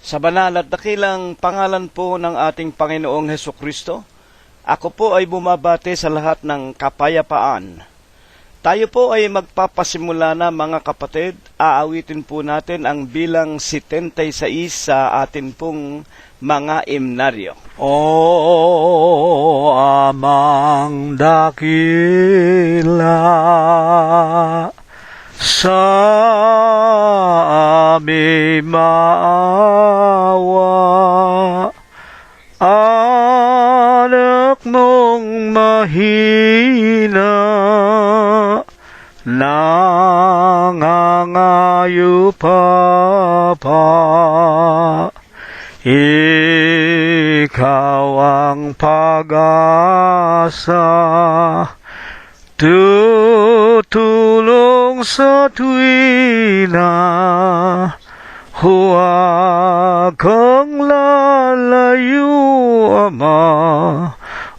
Sa banal at dakilang pangalan po ng ating Panginoong Hesukristo, ako po ay bumabati sa lahat ng kapayapaan. Tayo po ay magpapasimula na, mga kapatid. Aawitin po natin ang bilang 76 sa atin pong mga imnaryo. O Amang dakila, sa aming maawa, anak mong mahina, nangangayo Papa, ikaw ang pag-asa, tutulong sa tuwina, huwag kang lalayo, Ama.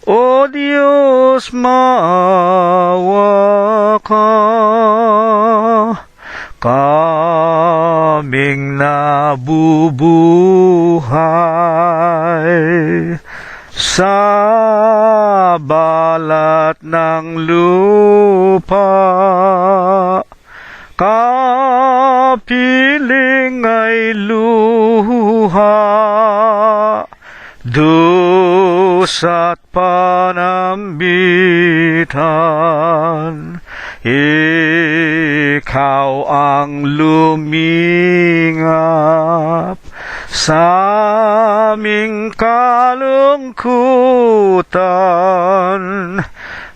O Diyos, maawa ka. Kaming nabubuhay sa balat ng lupa, kapiling ay luha, dusa't panambitan. Ikaw ang lumingap sa aming kalungkutan,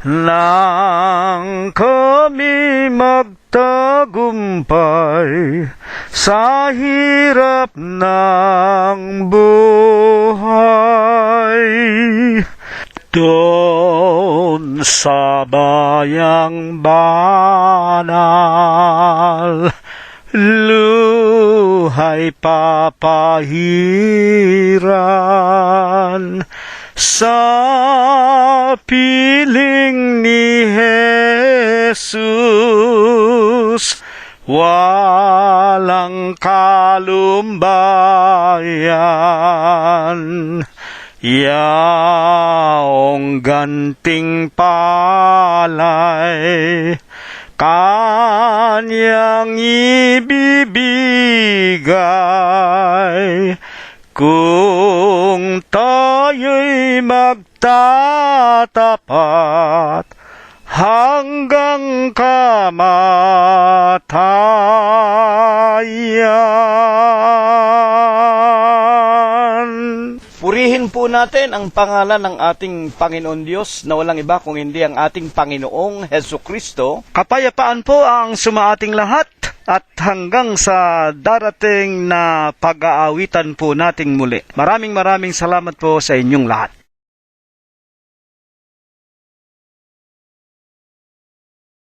nang kami magtagumpay sa hirap ng buhay. Doon sa bayang banal, luhay papahiran, sa piling ni Jesus, walang kalumbayan. Yaong ganting palay, kanyang ibibigay, kung tayo'y magtatapat hanggang kamatayan. Purihin po natin ang pangalan ng ating Panginoon Diyos na walang iba kung hindi ang ating Panginoong Hesukristo. Kapayapaan po ang sumaating lahat at hanggang sa darating na pag-aawitan po nating muli. Maraming salamat po sa inyong lahat.